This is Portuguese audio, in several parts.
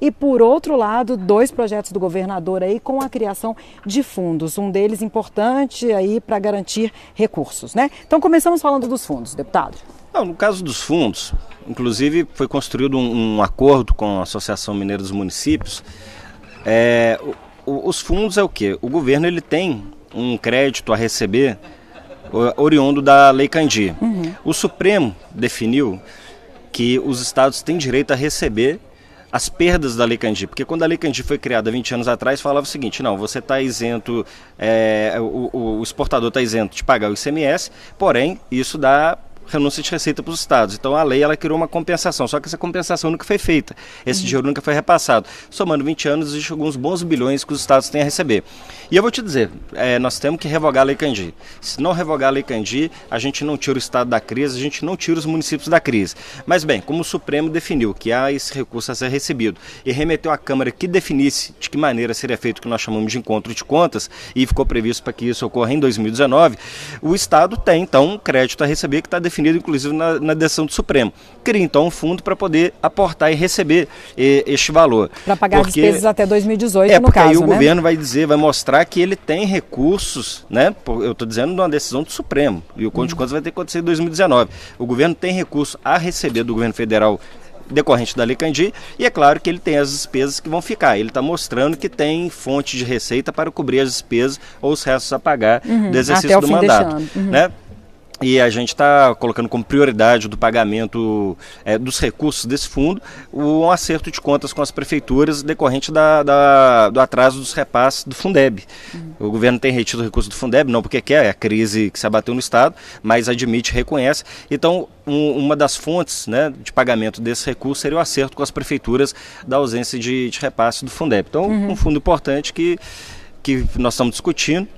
E, por outro lado, 2 projetos do governador aí com a criação de fundos, um deles importante aí para garantir recursos, né? Então, começamos falando dos fundos, deputado. Não, no caso dos fundos, inclusive foi construído um acordo com a Associação Mineira dos Municípios. Os fundos é o quê? O governo ele tem um crédito a receber oriundo da Lei Candir. O Supremo definiu que os estados têm direito a receber as perdas da Lei Candir, porque quando a Lei Candir foi criada 20 anos atrás, falava o seguinte: não, você está isento, o exportador está isento de pagar o ICMS, porém, isso dá renúncia de receita para os estados. Então a lei ela criou uma compensação, só que essa compensação nunca foi feita, esse dinheiro nunca foi repassado. Somando 20 anos, existem alguns bons bilhões que os estados têm a receber. E eu vou te dizer, nós temos que revogar a Lei Candir. Se não revogar a Lei Candir, a gente não tira o estado da crise, a gente não tira os municípios da crise. Mas bem, como o Supremo definiu que há esse recurso a ser recebido e remeteu à Câmara que definisse de que maneira seria feito o que nós chamamos de encontro de contas, e ficou previsto para que isso ocorra em 2019, o estado tem então um crédito a receber que está definido inclusive na decisão do Supremo. Cria então um fundo para poder aportar e receber este valor. Para pagar as despesas até 2018, no porque caso, aí o né? governo vai mostrar que ele tem recursos, né? Eu estou dizendo de uma decisão do Supremo, e o Conto de Contas vai ter que acontecer em 2019. O governo tem recurso a receber do governo federal decorrente da Lei Candir, e é claro que ele tem as despesas que vão ficar. Ele está mostrando que tem fonte de receita para cobrir as despesas ou os restos a pagar do exercício do mandato, né? E a gente está colocando como prioridade do pagamento dos recursos desse fundo um acerto de contas com as prefeituras decorrente do atraso dos repasses do Fundeb. O governo tem retido o recurso do Fundeb, não porque quer, é a crise que se abateu no Estado, mas admite, reconhece. Então, uma das fontes, né, de pagamento desse recurso seria o acerto com as prefeituras da ausência de repasse do Fundeb. Então, um fundo importante que nós estamos discutindo.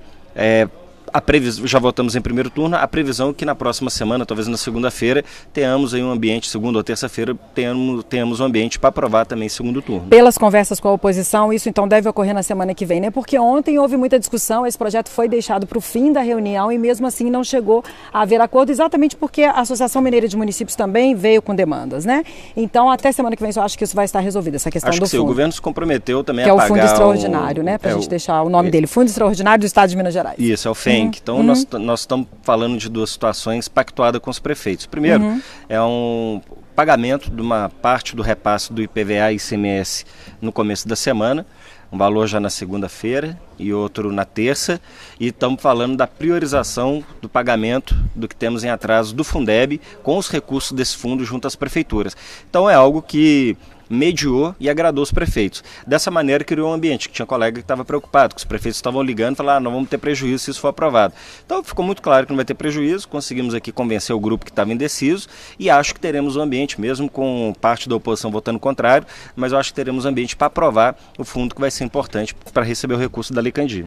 Já votamos em primeiro turno, a previsão é que na próxima semana, talvez na segunda-feira, tenhamos aí um ambiente, segunda ou terça-feira, tenhamos um ambiente para aprovar também segundo turno. Pelas conversas com a oposição, isso então deve ocorrer na semana que vem, né? Porque ontem houve muita discussão, esse projeto foi deixado para o fim da reunião e mesmo assim não chegou a haver acordo, exatamente porque a Associação Mineira de Municípios também veio com demandas, né? Então até semana que vem eu acho que isso vai estar resolvido, essa questão do fundo. Sim, o governo se comprometeu também a pagar o Fundo Extraordinário, né? Para a gente deixar o nome dele, Fundo Extraordinário do Estado de Minas Gerais. Isso, é o FENC. Então nós estamos falando de 2 situações pactuadas com os prefeitos. Primeiro, é um pagamento de uma parte do repasse do IPVA e ICMS no começo da semana, um valor já na segunda-feira e outro na terça, e estamos falando da priorização do pagamento do que temos em atraso do Fundeb com os recursos desse fundo junto às prefeituras. Então é algo que mediou e agradou os prefeitos. Dessa maneira criou um ambiente que tinha colega que estava preocupado, que os prefeitos estavam ligando e falaram, não vamos ter prejuízo se isso for aprovado. Então ficou muito claro que não vai ter prejuízo, conseguimos aqui convencer o grupo que estava indeciso e acho que teremos um ambiente, mesmo com parte da oposição votando contrário, mas eu acho que teremos um ambiente para aprovar o fundo que vai ser importante para receber o recurso da Lei Candir.